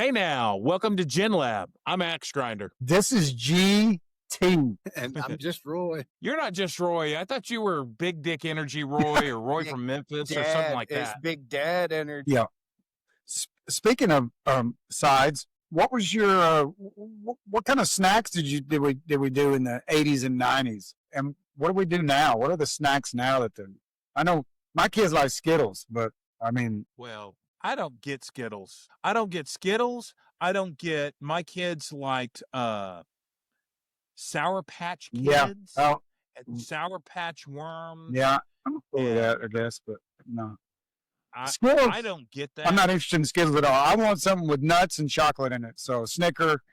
Hey now, welcome to Gen Lab. I'm Axe Grinder. This is GT. And I'm just Roy. You're not just Roy. I thought you were Big Dick Energy Roy or Roy from Memphis or something like It's that. Big Dad Energy. Yeah. Speaking of sides, what was your what kind of snacks did we do in the 80s and 90s? And what do we do now? What are the snacks now that I know my kids like Skittles, but I mean, Well, I don't get Skittles. I don't get my kids liked Sour Patch yeah. Kids Oh, and Sour Patch Worms. yeah. I'm cool with Yeah. that, I guess, but no. I Skittles. don't get that. I'm not interested in Skittles at all. I want something with nuts and chocolate in it. So Snicker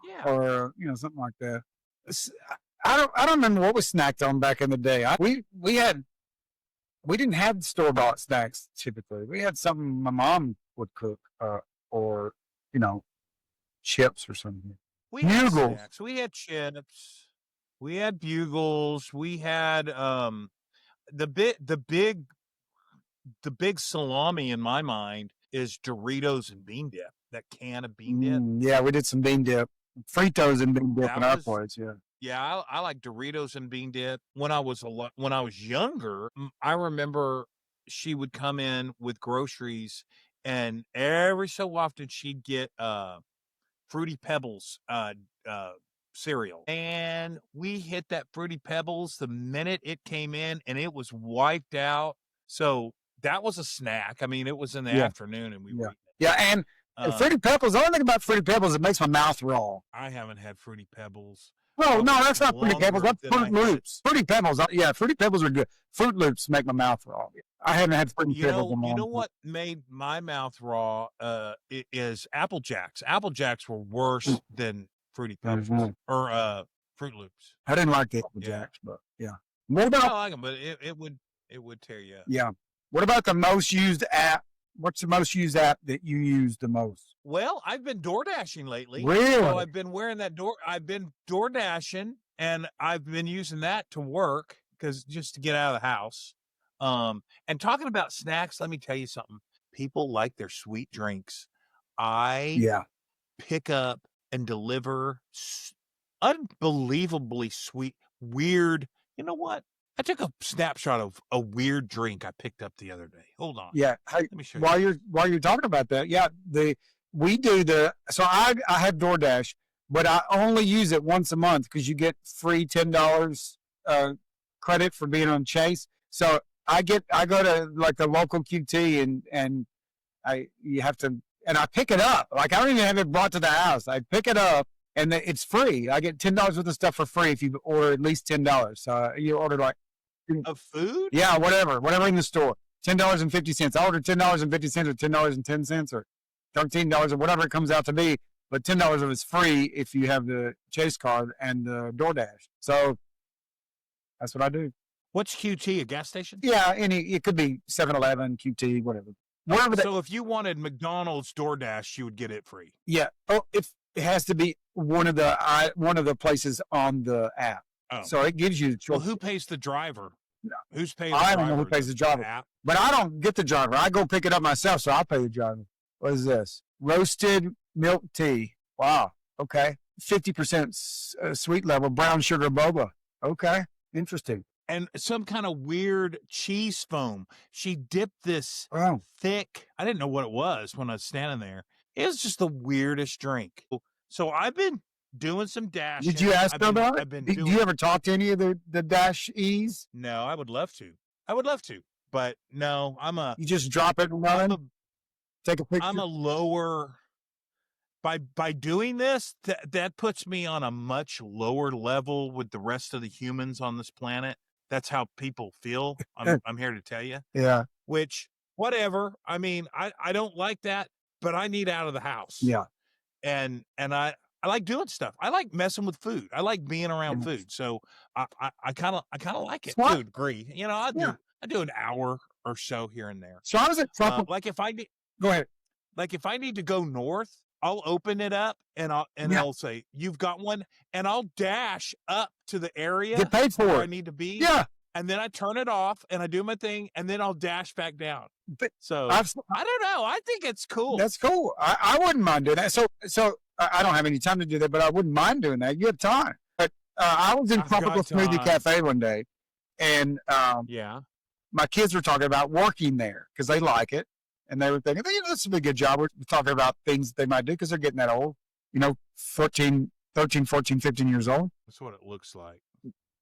Yeah. or something like that. I don't remember what was snacked on back in the day. We didn't have store-bought snacks typically. We had something my mom would cook, or chips or something. We had Bugles. snacks. We had chips. We had bugles. We had the big salami in my mind is Doritos and bean dip. That can of bean dip. Yeah, we did some bean dip, Fritos and bean dip That in our was- place. Yeah. Yeah, I like Doritos and bean dip. When I was younger, I remember she would come in with groceries, and every so often she'd get Fruity Pebbles cereal, and we hit that Fruity Pebbles the minute it came in, and it was wiped out. So that was a snack. I mean, it was in the Yeah. afternoon, and we Yeah. were eating it. Yeah, and Fruity Pebbles. The only thing about Fruity Pebbles, it makes my mouth raw. I haven't had Fruity Pebbles. No, that's not Fruity Pebbles. That's longer Fruit than I had. Loops. Fruity Pebbles. Yeah, Fruity Pebbles are good. Fruit Loops make my mouth raw. I haven't had Fruity Pebbles in a You long know time. what made my mouth raw is Apple Jacks. Apple Jacks were worse than Fruity Pebbles Mhm. or Fruit Loops. I didn't like the Apple Yeah. Jacks, but yeah. What I about like them, but it would tear you up. yeah? What about the most used app? What's the most used app that you use the most? Well, I've been door dashing lately. So Really? I've been wearing that I've been door dashing, and I've been using that to work just to get out of the house. And talking about snacks, let me tell you something. People like their sweet drinks. I Yeah. pick up and deliver unbelievably sweet, weird. You know what? I took a snapshot of a weird drink I picked up the other day. Hold on. Yeah. Hey, Let me show you. while you're talking about that, yeah, we do so I have DoorDash, but I only use it once a month because you get free $10 credit for being on Chase. So I go to like the local QT and I pick it up. Like I don't even have it brought to the house. I pick it up and it's free. I get $10 worth of stuff for free if you order at least $10. So you order like Of food? yeah, whatever in the store. $10.50. I ordered $10.50 or $10.10 or $13 or whatever it comes out to be. But $10 of it's free if you have the Chase card and the DoorDash. So that's what I do. What's QT? A gas station? Yeah, it could be 7-Eleven, QT, whatever. Whatever So if you wanted McDonald's DoorDash, you would get it free. yeah. Oh, it has to be one of the places on the app. Oh. So it gives you the choice. Well, who pays the driver? No. Who's paying the I driver? don't know who pays the driver. app? But I don't get the driver. I go pick it up myself, so I pay the driver. What is this? Roasted milk tea. Wow. Okay. 50% sweet level, brown sugar boba. Okay. Interesting. And some kind of weird cheese foam. She dipped this Wow. thick. I didn't know what it was when I was standing there. It was just the weirdest drink. So I've been doing some dashing. Did you ask them about it? I've been Do you ever talk to any of the Dash E's? No, I would love to. But no, You just drop it and run? Take a picture? I'm a lower. By doing this, that puts me on a much lower level with the rest of the humans on this planet. That's how people feel. I'm here to tell you. Yeah. Which, whatever. I mean, I don't like that, but I need out of the house. Yeah. And I like doing stuff. I like messing with food. I like being around Yeah. food. So I kind of like it Smart. to a degree. You know, I do an hour or so here and there. So I was at Truckle. Like if I need, Go ahead. like if I need to go north, I'll open it up and Yeah. I'll say, "You've got one," and I'll dash up to the area Get paid for where I it. need to be. Yeah. and then I turn it off and I do my thing and then I'll dash back down. But So I've, I don't know. I think it's cool. that's cool. I wouldn't mind doing that. So I don't have any time to do that, but I wouldn't mind doing that. You have time. But I was in I've Tropical got Smoothie time. Cafe one day, and Yeah. my kids were talking about working there because they like it, and they were thinking, this would be a good job. We're talking about things they might do because they're getting that old, 13, 14, 15 years old. That's what it looks like.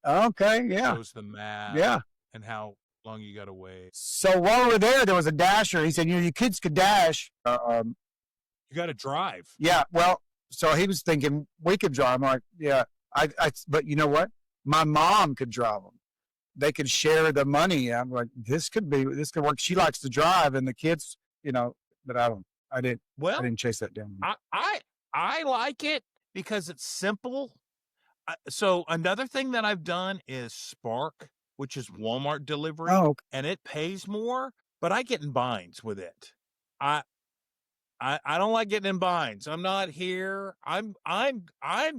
Okay, yeah. Shows the map. Yeah. And how long you got to wait. So while we were there was a dasher. He said, your kids could dash. You got to drive. Yeah, well, so he was thinking we could drive. I'm like, yeah, but you know what? My mom could drive them. They could share the money. I'm like, this could work. She likes to drive, and the kids, but I didn't chase that down. I like it because it's simple. So another thing that I've done is Spark, which is Walmart delivery, and it pays more, but I get in binds with it. I don't like getting in binds. I'm not here. I'm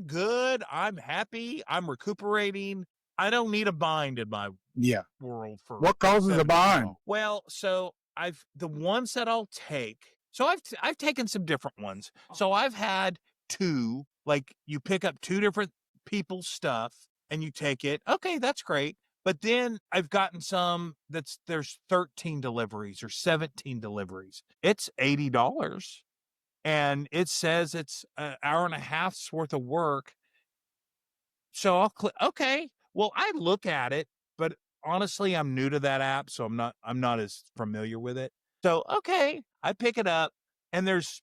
good. I'm happy. I'm recuperating. I don't need a bind in my world for what causes a bind. Well, so the ones that I'll take. So I've taken some different ones. So I've had two, like you pick up two different people's stuff and you take it. Okay, that's great. But then I've gotten some there's 13 deliveries or 17 deliveries. It's $80. And it says it's an hour and a half's worth of work. So I'll click, okay. Well, I look at it, but honestly, I'm new to that app, so I'm not as familiar with it. So, okay, I pick it up and there's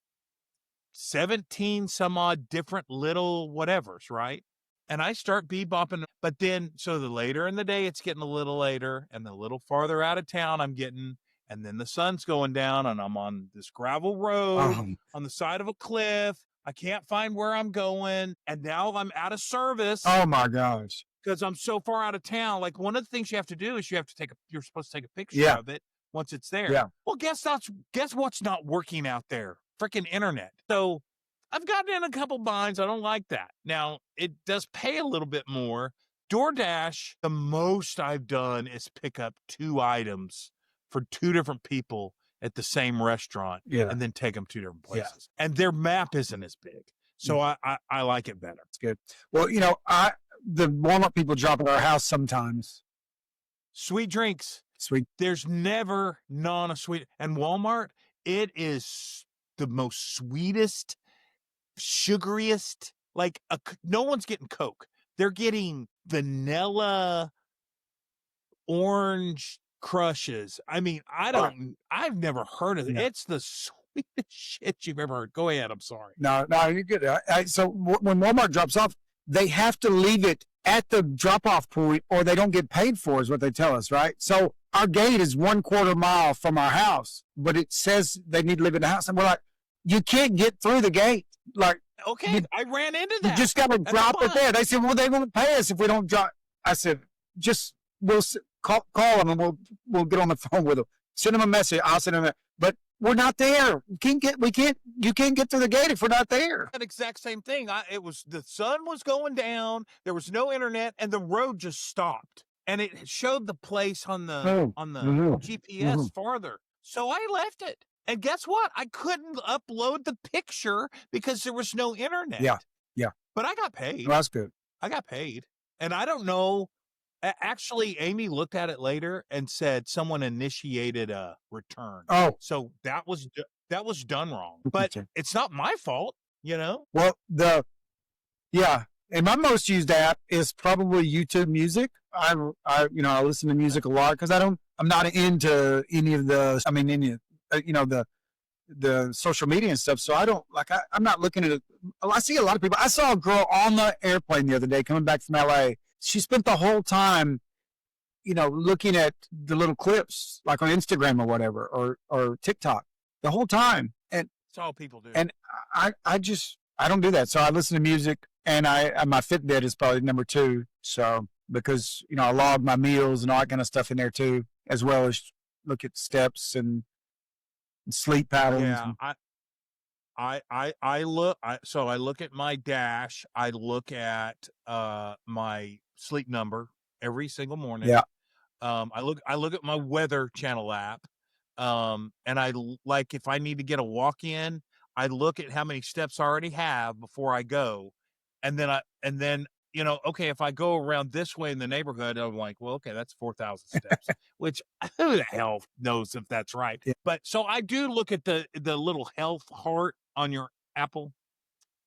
17 some odd different little whatevers, right? And I start bebopping, but then, so the later in the day, it's getting a little later, and the little farther out of town I'm getting, and then the sun's going down, and I'm on this gravel road on the side of a cliff. I can't find where I'm going, and now I'm out of service. Oh my gosh! Because I'm so far out of town. Like one of the things you have to do is you're supposed to take a picture of it once it's there. Yeah. Well, guess what's not working out there? Freaking internet. So I've gotten in a couple binds. I don't like that. Now, it does pay a little bit more. DoorDash, the most I've done is pick up 2 items for 2 different people at the same restaurant and then take them 2 different places. And their map isn't as big. So I like it better. It's good. Well, the Walmart people drop at our house sometimes. Sweet drinks. Sweet. There's never none of sweet. And Walmart, it is the most sweetest, sugariest, like no one's getting Coke. They're getting vanilla orange crushes. I mean, I've never heard of it. It's the sweetest shit you've ever heard. Go ahead. I'm sorry. No, you're good. So when Walmart drops off, they have to leave it at the drop-off point or they don't get paid for, is what they tell us, right? So our gate is 1/4 mile from our house, but it says they need to live in the house. And we're like, you can't get through the gate. Like, okay, I ran into that. You just got to drop it there. They said, well, they won't pay us if we don't drop. I said, we'll call them and we'll get on the phone with them. Send them a message. I'll send them a, but we're not there. You can't get through the gate if we're not there. That exact same thing. The sun was going down. There was no internet and the road just stopped. And it showed the place on the GPS farther. So I left it. And guess what? I couldn't upload the picture because there was no internet. Yeah. But I got paid. Well, that's good. I got paid. And I don't know. Actually, Amy looked at it later and said someone initiated a return. Oh. So that was done wrong. But it's not my fault, Well, and my most used app is probably YouTube Music. I listen to music a lot because I'm not into any of the, the social media and stuff. So I don't I'm not looking at it. I see a lot of people. I saw a girl on the airplane the other day coming back from LA. She spent the whole time, looking at the little clips like on Instagram or whatever, or TikTok the whole time. And that's all people do. And I don't do that. So I listen to music, and my Fitbit is probably number 2. So because, I log my meals and all that kind of stuff in there too, as well as look at steps and sleep patterns. Yeah. I look at my dash. I look at my sleep number every single morning. Yeah. I look at my Weather Channel app, and like if I need to get a walk in, I look at how many steps I already have before I go, and then okay, if I go around this way in the neighborhood, I'm like, well, okay, that's 4,000 steps, which who the hell knows if that's right? Yeah. But so I do look at the little health heart on your Apple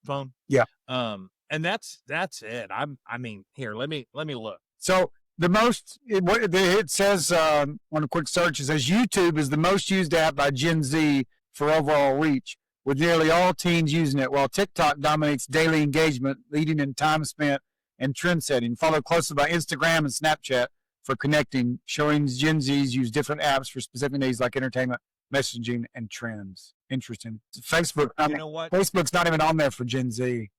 phone. Yeah. And that's it. I mean, here, let me look. So the most, it says on a quick search, it says YouTube is the most used app by Gen Z for overall reach, with nearly all teens using it, while TikTok dominates daily engagement, leading in time spent and trend setting, followed closely by Instagram and Snapchat for connecting, showing Gen Zs use different apps for specific needs like entertainment, messaging, and trends. Interesting. Facebook, You know what? Facebook's not even on there for Gen Z.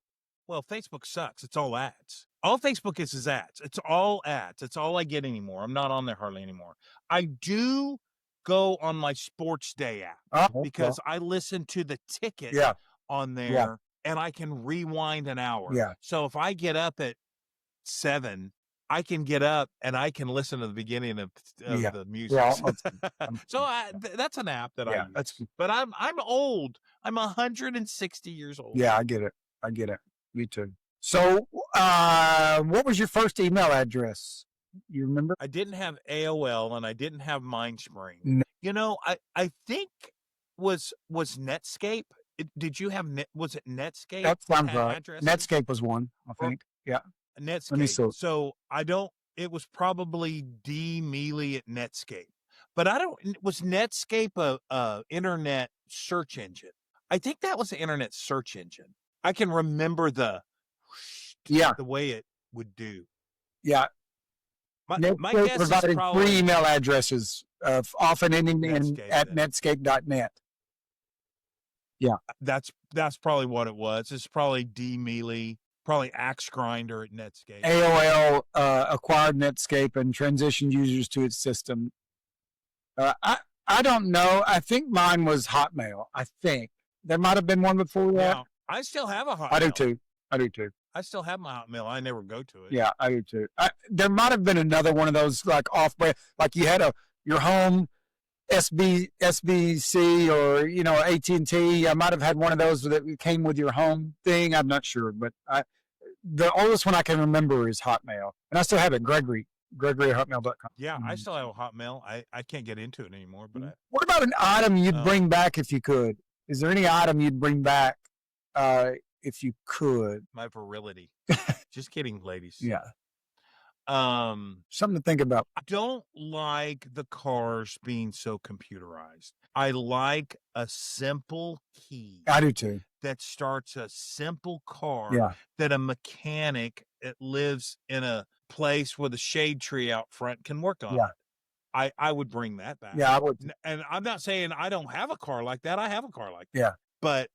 Well, Facebook sucks. It's all ads. All Facebook is ads. It's all ads. It's all I get anymore. I'm not on there hardly anymore. I do go on my sports day app because I listen to the ticket on there and I can rewind an hour. Yeah. So if I get up at 7, I can get up and I can listen to the beginning of the music. So that's an app that I use. But I'm old. I'm 160 years old. Yeah, I get it. Me too. So, what was your first email address? You remember? I didn't have AOL and I didn't have Mindspring. No. You know, I think was Netscape. Did you have was it Netscape? That sounds right. Netscape was one, I think. Yeah. Netscape. Let me see. So it was probably D Mealy at Netscape. But was Netscape a internet search engine? I think that was an internet search engine. I can remember the way it would do. Yeah. My guess provided is probably 3 email addresses, often ending at netscape.net. Yeah. That's probably what it was. It's probably D Mealy, probably Axe Grinder at Netscape. AOL acquired Netscape and transitioned users to its system. I don't know. I think mine was Hotmail. I think there might have been one before that. Yeah. I still have a Hotmail. I do too. I still have my Hotmail. I never go to it. Yeah, I do too. There might have been another one of those like off-brand, like you had your home SBC or AT&T. I might have had one of those that came with your home thing. I'm not sure, but the oldest one I can remember is Hotmail, and I still have it. Gregory at hotmail.com. Yeah, I still have a Hotmail. I can't get into it anymore. But what about an item you'd bring back if you could? Is there any item you'd bring back if you could? My virility. Just kidding, ladies. Yeah. Something to think about. I don't like the cars being so computerized. I like a simple key. I do too. That starts a simple car. Yeah. That a mechanic that lives in a place with a shade tree out front can work on. Yeah. I would bring that back. Yeah, I would. And I'm not saying I don't have a car like that. I have a car like that. Yeah. But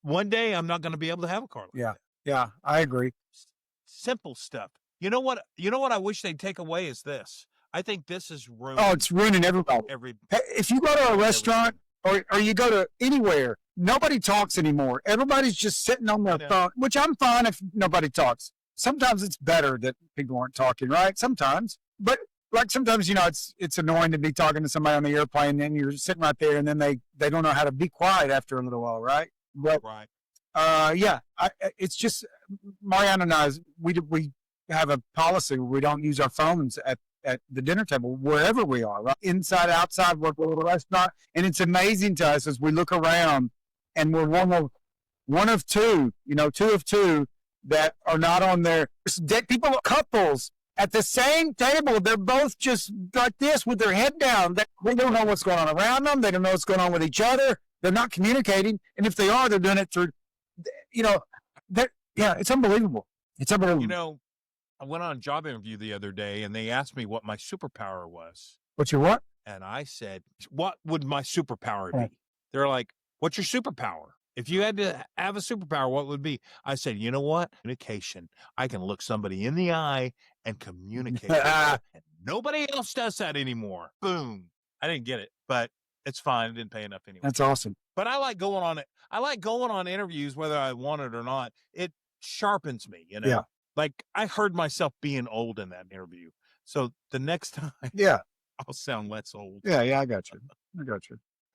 one day I'm not going to be able to have a car like that. Yeah, I agree. Simple stuff. You know what I wish they'd take away is this. I think this is ruining. Oh, it's ruining everybody. If you go to a restaurant or you go to anywhere, nobody talks anymore. Everybody's just sitting on their phone, which I'm fine if nobody talks. Sometimes it's better that people aren't talking, right? Sometimes. But like sometimes, it's annoying to be talking to somebody on the airplane and you're sitting right there and then they don't know how to be quiet after a little while, right? But, right. It's just Mariana and I, we have a policy where we don't use our phones at the dinner table, wherever we are, right? Inside, outside, work at a restaurant. And it's amazing to us as we look around and we're one of two, two of two that are not on there. People, couples at the same table, they're both just like this with their head down. They don't know what's going on around them. They don't know what's going on with each other. They're not communicating. And if they are, they're doing it through, it's unbelievable. It's unbelievable. I went on a job interview the other day and they asked me what my superpower was. What's your what? And I said, what would my superpower be? They're like, what's your superpower? If you had to have a superpower, what would it be? I said, you know what? Communication. I can look somebody in the eye and communicate. And nobody else does that anymore. Boom. I didn't get it, but it's fine. I didn't pay enough anyway. That's awesome. But I like going on it. I like going on interviews, whether I want it or not. It sharpens me, Yeah. Like I heard myself being old in that interview. So the next time Yeah. I'll sound less old. Yeah. I got you.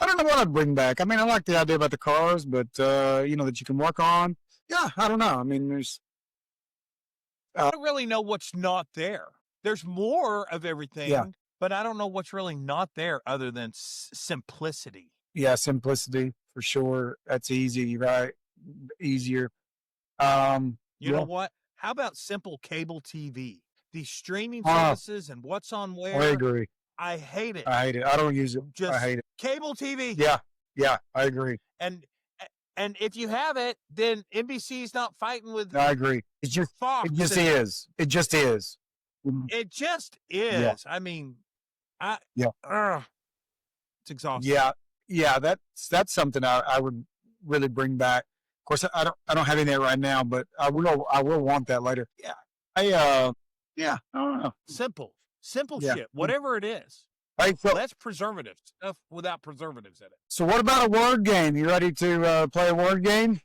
I don't know what I'd bring back. I mean, I like the idea about the cars, but, that you can work on. Yeah. I don't know. I mean, there's, I don't really know what's not there. There's more of everything, but I don't know what's really not there other than simplicity. yeah, simplicity for sure. That's easy, right? Easier. You know what? How about simple cable TV? These streaming Ah, services and what's on I where, agree. I hate it. I hate it. I don't use it. I Just hate it. cable TV. Yeah, I agree. And if you have it, then NBC's not fighting with I agree. Fox. It just is. It just is. It just is. Yeah. I mean, it's exhausting. Yeah. That's something I would really bring back. Of course, I don't have any of that right now, but I will want that later. Yeah. I don't know. Simple Yeah. shit, whatever it is. Right, so, Less preservative stuff without preservatives in it. so what about a word game? You ready to play a word game?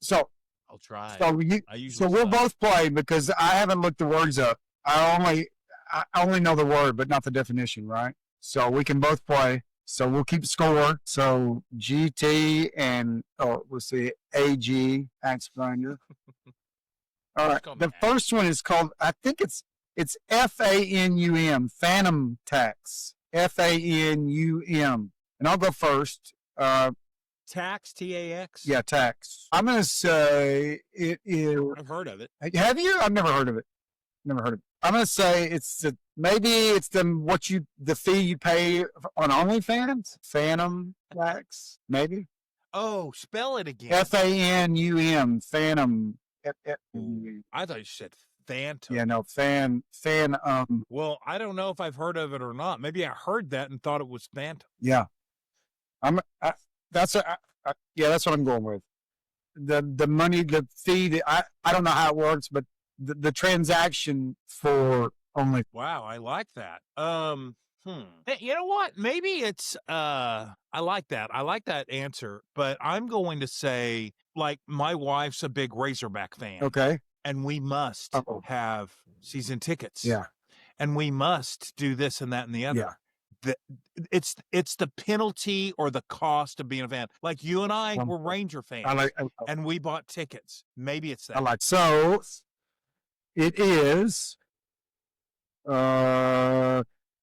So I'll try. So we'll both play because I haven't looked the words up. I only know the word, but not the definition, right? So we can both play. So we'll keep score. So GT and we'll see AG Axe Finder. All right. The first one is called. I think it's FANUM, Phantom Tax. FANUM, and I'll go first. Tax, TAX? Yeah, tax. I'm going to say it is. I've heard of it. Have you? I've never heard of it. I'm going to say maybe it's the fee you pay on OnlyFans. Phantom tax, maybe. Oh, spell it again. FANUM, Phantom. I thought you said Phantom. Yeah, no, Well, I don't know if I've heard of it or not. Maybe I heard that and thought it was Phantom. Yeah. That's what I'm going with. The money, the fee. I don't know how it works, but the transaction for only. Wow, I like that. Hey, you know what? Maybe it's I like that. I like that answer, but I'm going to say, like, my wife's a big Razorback fan. Okay. And we must have season tickets. Yeah. And we must do this and that and the other. Yeah. It's the penalty or the cost of being a fan. Like you and I were Ranger fans, and we bought tickets. Maybe it's that. So it is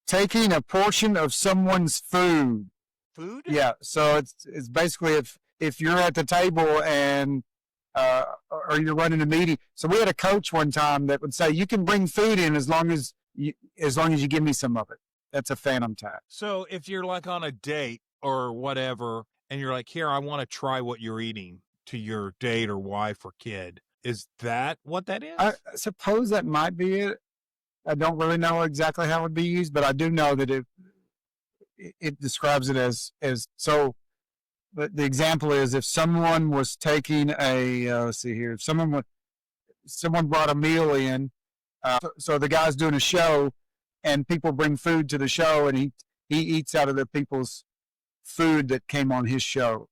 taking a portion of someone's food. Food? Yeah. So it's basically if you're at the table and or you're running a meeting. So we had a coach one time that would say, "You can bring food in as long as you give me some of it." That's a phantom tax. So if you're like on a date or whatever, and you're like, "Here, I want to try what you're eating," to your date or wife or kid, is that what that is? I suppose that might be it. I don't really know exactly how it would be used, but I do know that it describes it as so. But the example is if someone was taking let's see here, if someone brought a meal in, so the guy's doing a show, and people bring food to the show, and he eats out of the people's food that came on his show,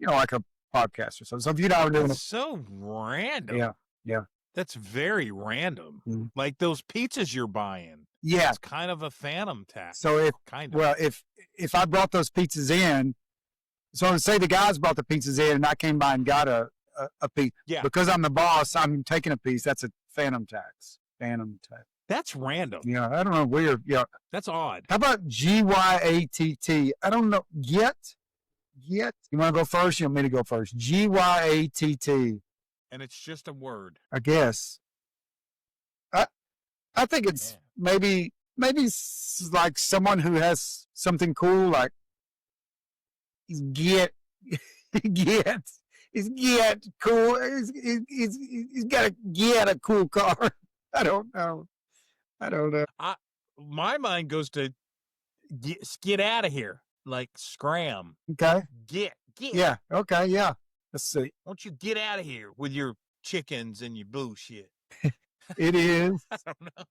like a podcast or something. So if you know, doing so random. Yeah. That's very random. Mm-hmm. Like those pizzas you're buying. Yeah. It's kind of a phantom tax. So if I brought those pizzas in, so say the guys brought the pizzas in and I came by and got a piece. Yeah. Because I'm the boss, I'm taking a piece. That's a phantom tax. That's random. Yeah, I don't know. Weird. Yeah. That's odd. How about GYATT? I don't know. Yet. You want to go first? You want me to go first? GYATT. And it's just a word. I guess. I think it's maybe like someone who has something cool, like he's cool. He's got to get a cool car. I don't know. My mind goes to get out of here, like scram. Okay. Get. Yeah. Okay. Yeah. Let's see. Won't you get out of here with your chickens and your bullshit? It is. I don't know.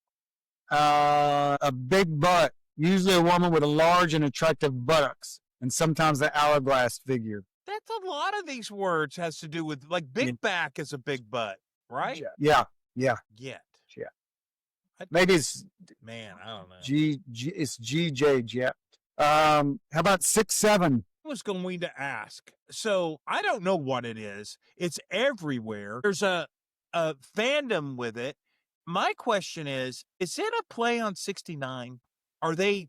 A big butt. Usually a woman with a large and attractive buttocks, and sometimes the hourglass figure. That's a lot of these words has to do with, like, big back is a big butt, right? Yeah. Get. Yeah. Maybe it's Man, I don't know. It's GJ Jet. How about 6'7"? I was going to ask. So I don't know what it is. It's everywhere. There's a fandom with it. My question is it a play on 69? Are they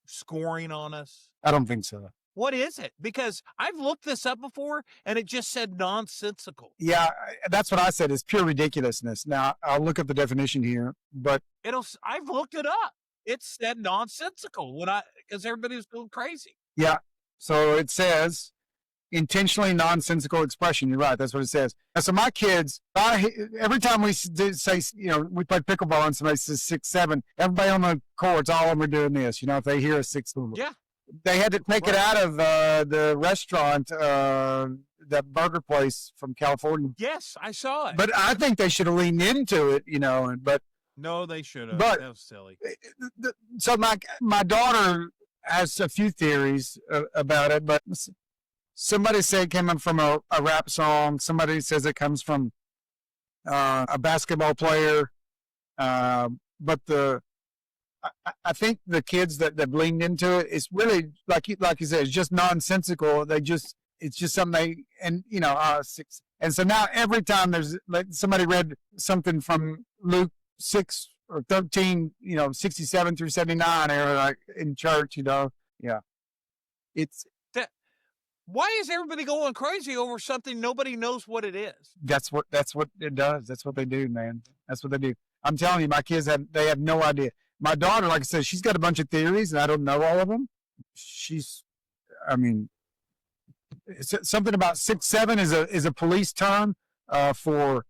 scoring on us? I don't think so. What is it? Because I've looked this up before and it just said nonsensical. Yeah, that's what I said. It's pure ridiculousness. Now I'll look up the definition here, but I've looked it up. It said nonsensical because everybody was going crazy. Yeah. So it says intentionally nonsensical expression. You're right. That's what it says. And so my kids, every time we say, we play pickleball and somebody says 6'7", everybody on the courts, all of them are doing this. If they hear a 6'7". Yeah. They had to take it out of the restaurant, that burger place from California. Yes, I saw it. But I think they should have leaned into it, but no, they should have. But that was silly. So my daughter has a few theories about it, but somebody said it came from a rap song. Somebody says it comes from a basketball player. But I think the kids that leaned into it, it's really like you said, it's just nonsensical. It's just something and so now every time there's somebody read something from Luke 6 or 13, 67 through 79, or like in church, yeah. It's that. Why is everybody going crazy over something nobody knows what it is? That's what it does. That's what they do, man. That's what they do. I'm telling you, my kids have no idea. My daughter, like I said, she's got a bunch of theories, and I don't know all of them. It's something about 6'7" is a police term for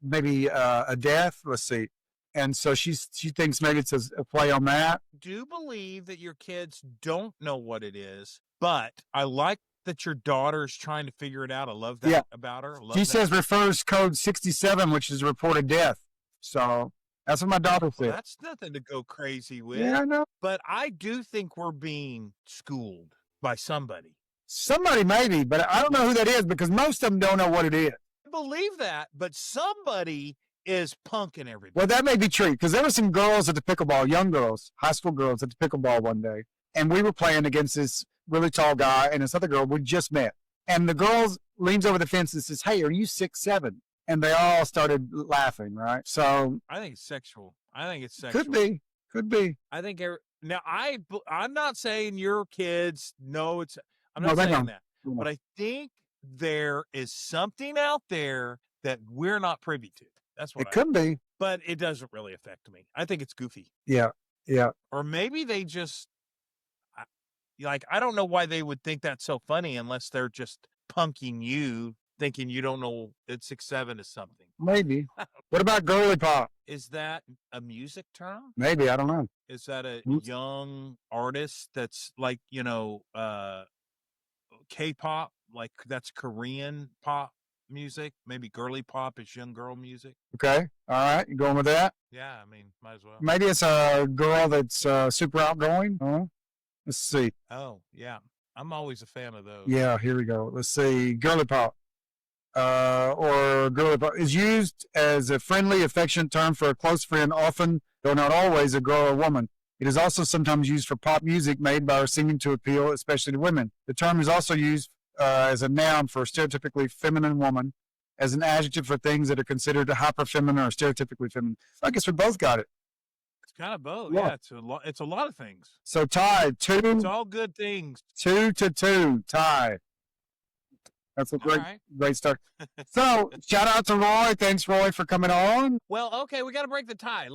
maybe a death. Let's see. And so she thinks maybe it's a play on that. Do believe that your kids don't know what it is, but I like that your daughter's trying to figure it out. I love that about her. She says refers code 67, which is reported death. So that's what my daughter said. Well, that's nothing to go crazy with. Yeah, I know. But I do think we're being schooled by somebody. Somebody maybe, but I don't know who that is because most of them don't know what it is. I believe that, but somebody is punking everybody. Well, that may be true because there were some girls at the pickleball, young girls, high school girls at the pickleball one day, and we were playing against this really tall guy and this other girl we just met. And the girl leans over the fence and says, "Hey, are you 6'7"?" And they all started laughing, right? So I think it's sexual. Could be. I think now I'm not saying your kids know it's. I'm not saying that, but I think there is something out there that we're not privy to. That's what it could be, but it doesn't really affect me. I think it's goofy. Yeah. Or maybe they just I don't know why they would think that's so funny unless they're just punking you, thinking you don't know that 6'7" is something. Maybe. What about girly pop? Is that a music term? Maybe, I don't know. Is that a young artist that's like K-pop, like that's Korean pop music? Maybe girly pop is young girl music. Okay, all right, you going with that? Yeah, I mean, might as well. Maybe it's a girl that's super outgoing. Let's see. Oh yeah, I'm always a fan of those. Yeah, here we go. Let's see, girly pop. Or girly pop is used as a friendly, affectionate term for a close friend, often, though not always, a girl or woman. It is also sometimes used for pop music made by or singing to appeal, especially to women. The term is also used as a noun for a stereotypically feminine woman, as an adjective for things that are considered hyper-feminine or stereotypically feminine. So I guess we both got it. It's kind of both. Yeah, it's a lot of things. So tied 2. It's all good things. 2-2 tie. That's a great start. So shout out to Roy. Thanks, Roy, for coming on. Well, okay, we got to break the tie.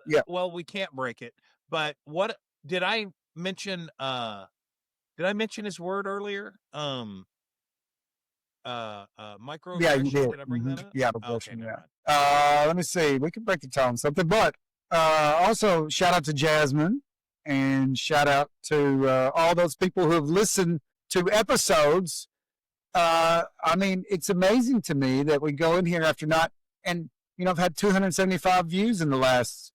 Yeah. Well, we can't break it. But what did I mention? Did I mention his word earlier? Microaggression. Yeah, you did. Did I bring that up? Yeah, okay, yeah. Let me see. We can break the tie on something, but also shout out to Jasmine and shout out to all those people who have listened to episodes. I mean, it's amazing to me that we go in here after I've had 275 views in the last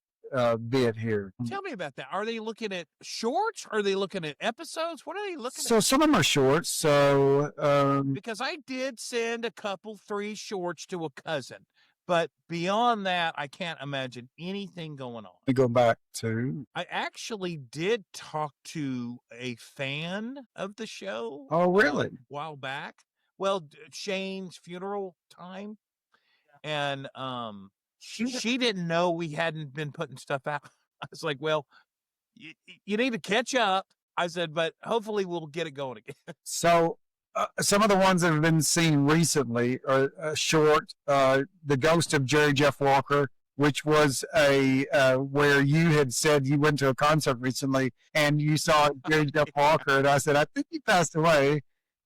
bit here. Tell me about that. Are they looking at shorts? Are they looking at episodes? What are they looking at? So some of them are shorts. So because I did send 3 shorts to a cousin, But beyond that, I can't imagine anything going on. We go back to. I actually did talk to a fan of the show. Oh, really? A while back. Well, Shane's funeral time. And she didn't know we hadn't been putting stuff out. I was like, well, you need to catch up. I said, but hopefully we'll get it going again. So some of the ones that have been seen recently are short. The Ghost of Jerry Jeff Walker, which was a where you had said you went to a concert recently and you saw Jerry Jeff Walker, and I said, I think he passed away.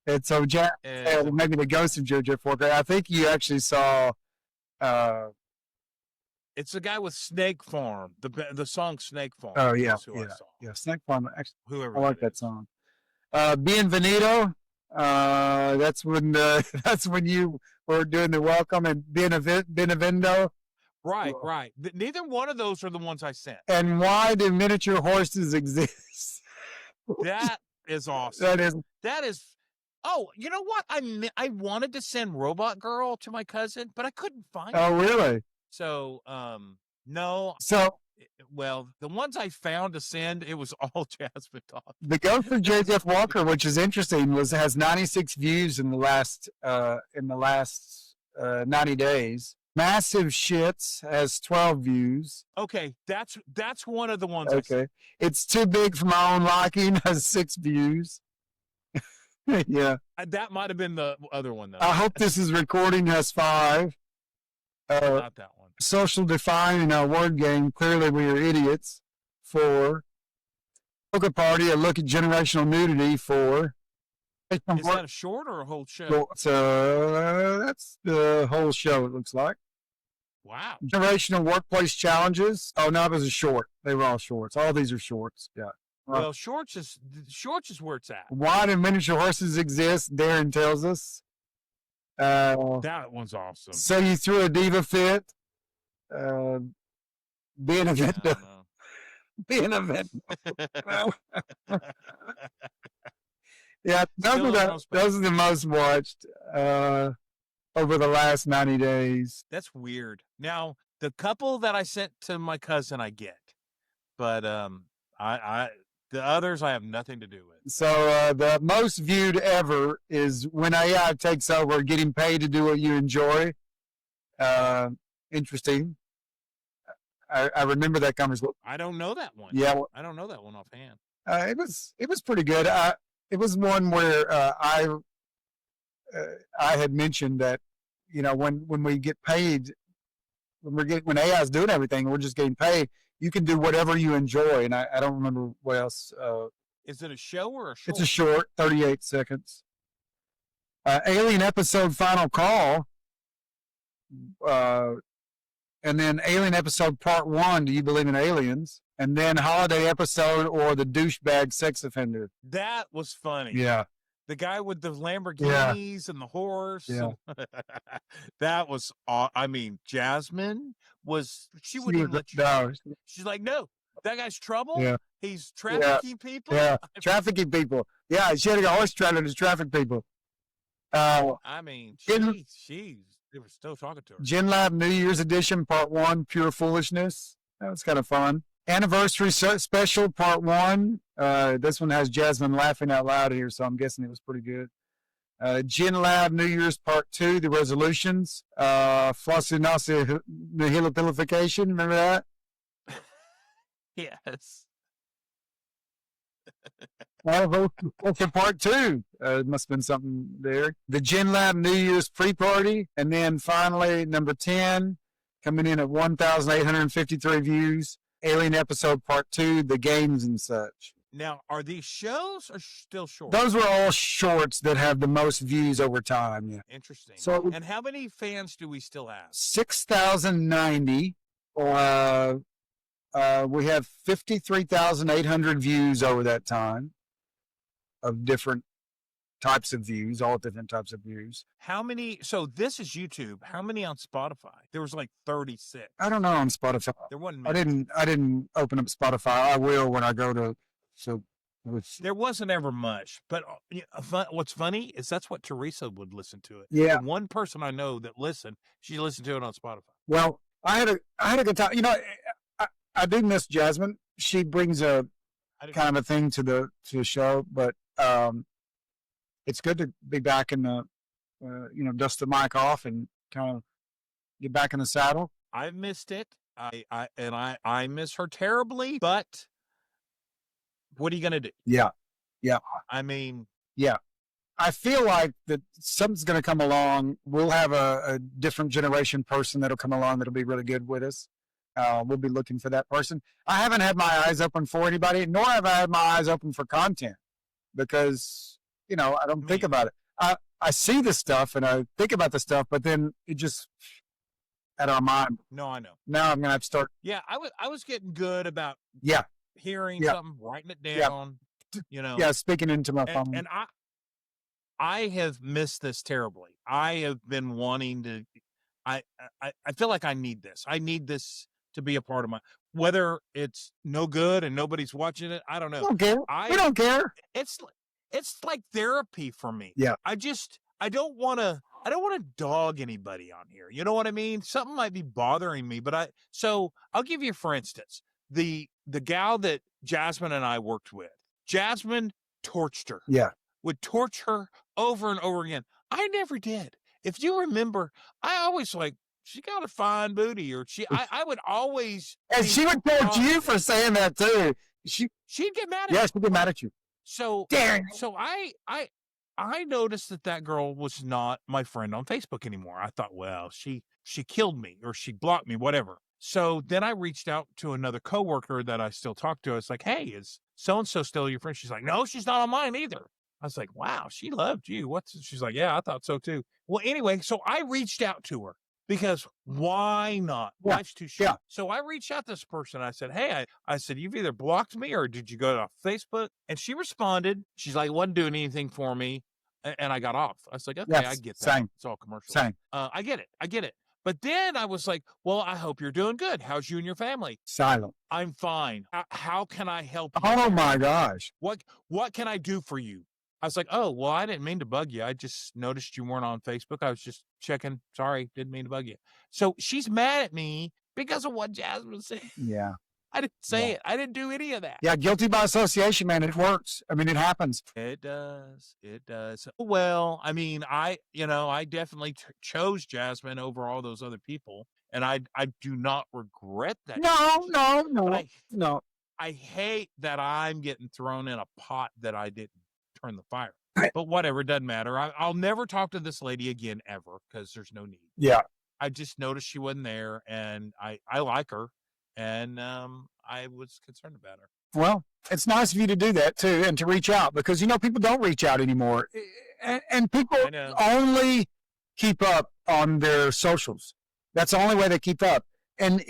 And so Jack said, maybe the Ghost of Jerry Jeff Walker. I think you actually saw. It's the guy with Snake Farm, the song Snake Farm. Oh yeah, Snake Farm. Actually, whoever I like that song. Bienvenido. That's when you were doing the welcome, and Benevendo. Right. Neither one of those are the ones I sent. And why do miniature horses exist? That is awesome. That is. Oh, you know what? I wanted to send Robot Girl to my cousin, but I couldn't find it. Oh, really? So, no. So, well, the ones I found to send, it was all Jasmine talk. The Ghost of J. Jeff Walker, which is interesting, has 96 views in the last 90 days. Massive Shits has 12 views. Okay, that's one of the ones. Okay, It's Too Big for My Own Liking has 6 views. Yeah, that might have been the other one though. I hope this is recording has 5. Not that one. Social Define in our word game. Clearly, we are idiots. 4. Poker Party, a look at generational nudity. 4. Is that a short or a whole show? That's the whole show. It looks like. Wow. Generational workplace challenges. Oh no, it was a short. They were all shorts. All these are shorts. Yeah. Well, shorts is where it's at. Why do miniature horses exist? Darin tells us. That one's awesome. So you threw a diva fit. Being a vendor. Being a vendor. Yeah, those are the most watched over the last 90 days. That's weird. Now, the couple that I sent to my cousin, I get, but the others I have nothing to do with. So the most viewed ever is When AI Takes Over, Getting Paid to Do What You Enjoy. Interesting. I remember that conversation. I don't know that one. Yeah, I don't know that one offhand. It was pretty good. It was one where I had mentioned that, you know, when we get paid, when AI is doing everything, we're just getting paid. You can do whatever you enjoy, and I don't remember what else. Is it a show or a short? It's a short, 38 seconds. Alien Episode Final Call, and then Alien Episode Part 1, Do You Believe in Aliens? And then Holiday Episode or The Douchebag Sex Offender. That was funny. Yeah. The guy with the Lamborghinis and the horse. Yeah. That was, I mean, Jasmine she wouldn't even let you. No. She's like, no, that guy's trouble. Yeah. He's trafficking people. Yeah, trafficking people. Yeah, she had a horse trailer to traffic people. I mean, they were still talking to her. Gen Lab New Year's Edition Part 1, Pure Foolishness. That was kind of fun. Anniversary Special Part 1. This one has Jasmine laughing out loud here, so I'm guessing it was pretty good. Gen Lab New Year's Part 2, The Resolutions. Flossy Nossy Nihilipilification. Remember that? Yes. For Part 2. It must have been something there. The Gen Lab New Year's Pre-Party. And then finally, number 10, coming in at 1,853 views. Alien Episode Part 2, The Games and Such. Now, are these shows or still short? Those were all shorts that have the most views over time. Yeah. Interesting. So, and how many fans do we still have? 6,090. We have 53,800 views over that time of different types of views, all different types of views. How many? So this is YouTube. How many on Spotify? There was like 36. I don't know on Spotify. There wasn't many. I didn't open up Spotify. I will when I go to. So there wasn't ever much. But what's funny is that's what Teresa would listen to it. Yeah. The one person I know that listened, she listened to it on Spotify. Well, I had a good time. You know, I do miss Jasmine. She brings a kind of a thing to the show, but it's good to be back in the dust the mic off and kind of get back in the saddle. I missed it. I miss her terribly, but what are you gonna do? Yeah. I mean, Yeah. I feel like that something's going to come along. We'll have a different generation person that'll come along that'll be really good with us. We'll be looking for that person. I haven't had my eyes open for anybody, nor have I had my eyes open for content because, I don't think about it. I see the stuff and I think about the stuff, but then it just out of our mind. No, I know. Now I'm going to have to start. Yeah, I was getting good about hearing something, writing it down, Yeah, speaking into my phone. And I have missed this terribly. I have been wanting to. I feel like I need this. I need this to be a part of my. Whether it's no good and nobody's watching it, I don't know. We don't care. We don't care. It's like therapy for me. Yeah. I don't want to dog anybody on here. You know what I mean? Something might be bothering me, but so I'll give you, for instance, the gal that Jasmine and I worked with. Jasmine torched her. Yeah. Would torch her over and over again. I never did. If you remember, I always she got a fine booty, or I would always. And she would torch you for saying that too. She'd get mad at me. Yeah, she'd get mad at you. So, Darin. So I noticed that girl was not my friend on Facebook anymore. I thought, well, she killed me or she blocked me, whatever. So then I reached out to another coworker that I still talk to. It's like, hey, is so-and-so still your friend? She's like, no, she's not on mine either. I was like, wow, she loved you. She's like, yeah, I thought so too. Well, anyway, so I reached out to her because why not? Yeah. Life's too short. Yeah. So I reached out to this person. I said, hey, I said, you've either blocked me or did you go to Facebook? And she responded. She's like, wasn't doing anything for me. And I got off. I was like, okay, Yes, I get that. same. It's all commercial. Same. I get it. But then I was like, well, I hope you're doing good. How's you and your family? Silent. I'm fine. How can I help you? Oh my gosh. What can I do for you? I was like, oh, well, I didn't mean to bug you. I just noticed you weren't on Facebook. I was just checking. Sorry, didn't mean to bug you. So she's mad at me because of what Jasmine said. Yeah. I didn't say it. I didn't do any of that. Yeah, guilty by association, man. It works. I mean, it happens. It does. It does. Well, I mean, I definitely chose Jasmine over all those other people, and I do not regret that. No. I hate that I'm getting thrown in a pot that I didn't turn the fire. But whatever, it doesn't matter. I'll never talk to this lady again ever because there's no need. Yeah. I just noticed she wasn't there, and I like her, and I was concerned about her. Well, it's nice of you to do that too, and to reach out because people don't reach out anymore, and people only keep up on their socials. That's the only way they keep up, and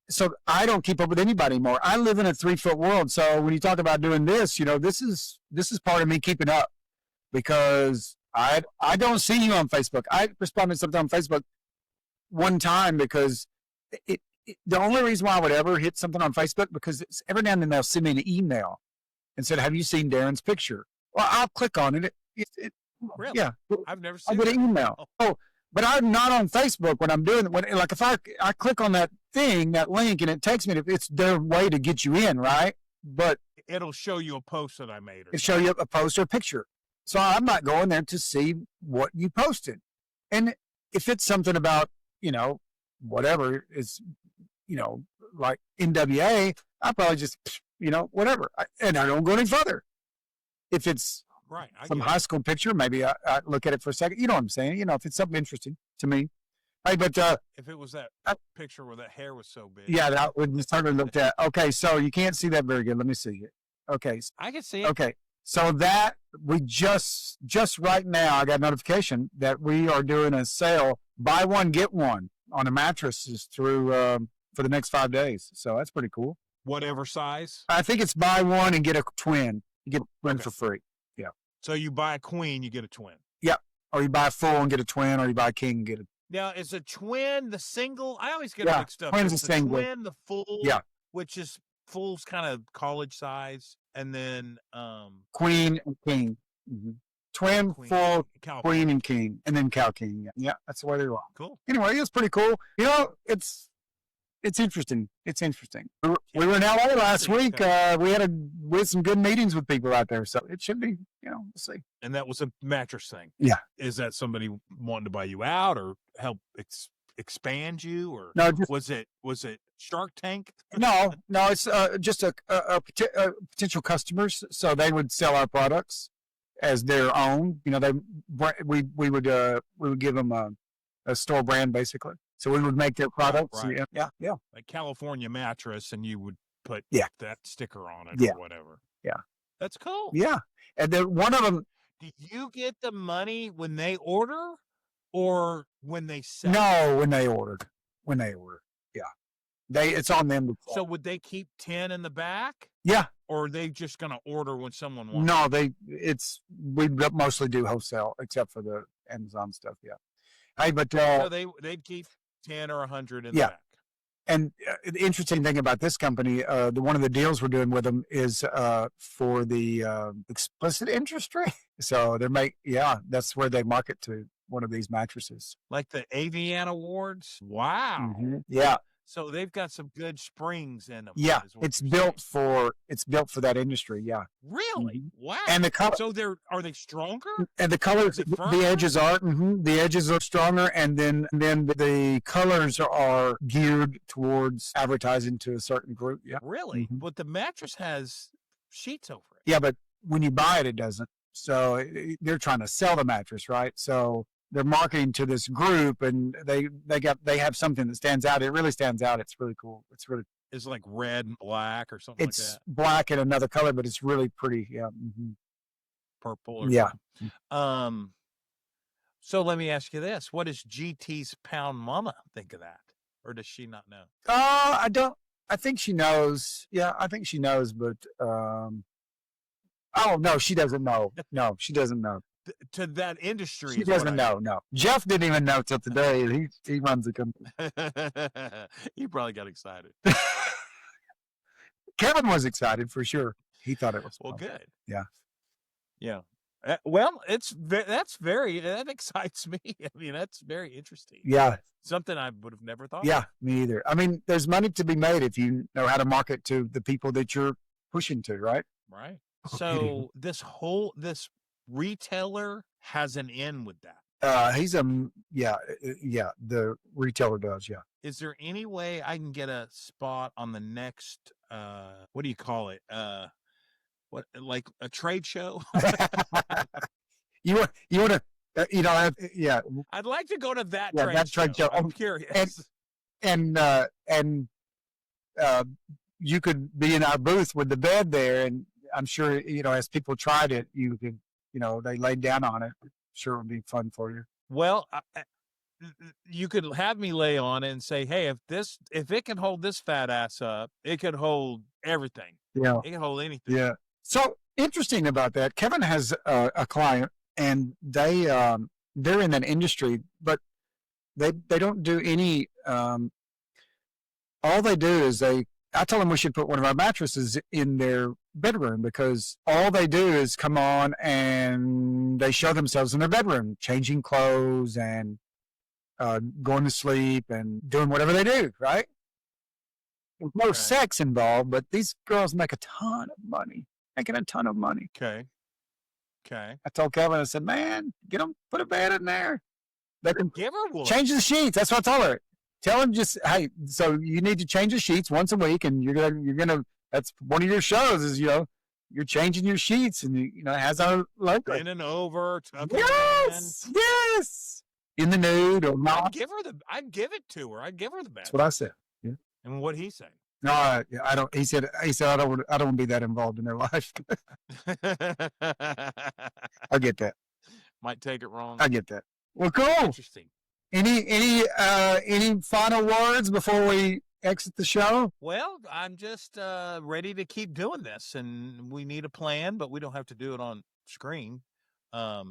so I don't keep up with anybody anymore. I live in a 3-foot world, so when you talk about doing this, this is part of me keeping up because I don't see you on Facebook. I responded something on Facebook one time because the only reason why I would ever hit something on Facebook because every now and then they'll send me an email and said, "Have you seen Darin's picture?" Well, I'll click on it. Really? Yeah, I've never seen. I get an email. Oh, but I'm not on Facebook when I'm doing it. Like if I click on that thing, that link, and it takes me to, it's their way to get you in, right? But it'll show you a post that I made. It'll show you a post or a picture. So I'm not going there to see what you posted. And if it's something about, whatever is, like NWA, I probably just, whatever. And I don't go any further. If it's some high school picture, maybe I look at it for a second. You know what I'm saying? If it's something interesting to me. Hey, but if it was that picture where that hair was so big. Yeah, that would certainly looked at. Okay, so you can't see that very good. Let me see it. Okay. I can see it. Okay. So that we just right now, I got notification that we are doing a sale, buy one, get one on the mattresses through for the next 5 days. So that's pretty cool. Whatever size? I think it's buy one and get a twin. You get one for free. Yeah. So you buy a queen, you get a twin. Yeah. Or you buy a full and get a twin, or you buy a king and get a. Now, is a twin the single? I always get mixed up. Twin's a single. Twin, the full. Yeah. Which is full's kind of college size, and then queen and king. Mm-hmm. twin, full, Cow queen, and king, and then cow king. Yeah, that's the way they are. Cool. Anyway, it's pretty cool. You know, it's interesting. It's interesting. We were in LA last week. We had some good meetings with people out there, so it should be. We'll see. And that was a mattress thing. Yeah. Is that somebody wanting to buy you out or help expand you, or no? Was it Shark Tank? No. It's just a potential customers, so they would sell our products as their own. We would give them a store brand basically. So we would make their products. Right. Yeah. Like California mattress, and you would put that sticker on it or whatever. Yeah. That's cool. Yeah. And then one of them. Do you get the money when they order or when they sell? No, when they ordered. Yeah. It's on them. So would they keep 10 in the back? Yeah. Or are they just going to order when someone wants? No, we mostly do wholesale except for the Amazon stuff. Yeah. Hey, but so they'd keep 10 or 100 in the back. And the interesting thing about this company, one of the deals we're doing with them is for the explicit industry. So that's where they market to one of these mattresses. Like the Avian Awards? Wow. Mm-hmm. Yeah. So they've got some good springs in them. Yeah, it's built for that industry. Yeah. Really? Mm-hmm. Wow. And the color. So are they stronger? And the colors, the edges are. Mm-hmm, the edges are stronger, and then the colors are geared towards advertising to a certain group. Yeah. Really? Mm-hmm. But the mattress has sheets over it. Yeah, but when you buy it, it doesn't. So they're trying to sell the mattress, right? So they're marketing to this group, and they have something that stands out. It really stands out. It's really cool. It's like red and black or something like that. It's black and another color, but it's really pretty. Yeah. Mm-hmm. Purple. Or yeah. Something. So let me ask you this: what does GT's Pound Mama think of that, or does she not know? I don't. I think she knows. Yeah, I think she knows, but oh no, she doesn't know. No, she doesn't know. To that industry. She doesn't know. No. Jeff didn't even know till today. He runs the company. He probably got excited. Kevin was excited for sure. He thought it was well. fun. Good. Yeah. Yeah. Well, that excites me. I mean, that's very interesting. Yeah. Something I would have never thought. Yeah, me either. I mean, there's money to be made if you know how to market to the people that you're pushing to, right? Right. So this retailer has an in with that. The retailer does. Yeah. Is there any way I can get a spot on the next, what do you call it? What, like a trade show? you want to, yeah. I'd like to go to that trade show. I'm curious. And you could be in our booth with the bed there, and I'm sure, as people tried it, you could, they laid down on it. I'm sure it would be fun for you. Well, you could have me lay on it and say, hey, if it can hold this fat ass up, it could hold everything. Yeah. It can hold anything. Yeah. So interesting about that. Kevin has a client, and they're in that industry, but they don't do any, all they do is I told them we should put one of our mattresses in their bedroom, because all they do is come on and they show themselves in their bedroom, changing clothes and going to sleep and doing whatever they do, right? There's no sex involved, but these girls make a ton of money, Okay. I told Kevin, I said, man, get them, put a bed in there. They can give her one. Change the sheets. That's what I told her. Tell them just, hey, so you need to change the sheets once a week, and you're gonna. That's one of your shows is you're changing your sheets, and it has our logo. Bending over. Yes. In the nude or not. I'd give it to her. I'd give her the bed. That's what I said. Yeah. And what'd he say? No, I don't. He said I don't want to be that involved in their life. I get that. Might take it wrong. I get that. Well, cool. Interesting. Any final words before we exit the show? Well, I'm just ready to keep doing this, and we need a plan, but we don't have to do it on screen. How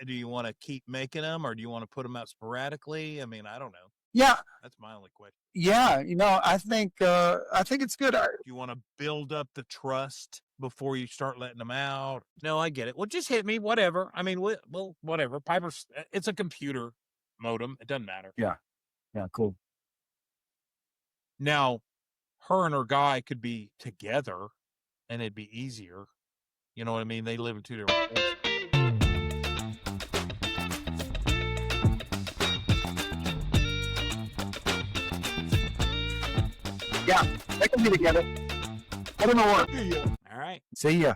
do you want to keep making them, or do you want to put them out sporadically? I mean, I don't know. Yeah, That's my only question. yeah. I think it's good. Do you want to build up the trust before you start letting them out? No, I get it. Well, just hit me, whatever. I mean, well, whatever. Piper's, it's a computer modem. It doesn't matter. Yeah, cool. Now, her and her guy could be together, and it'd be easier. You know what I mean? They live in two different places. Yeah, they can be together. I don't know what. All right. See ya.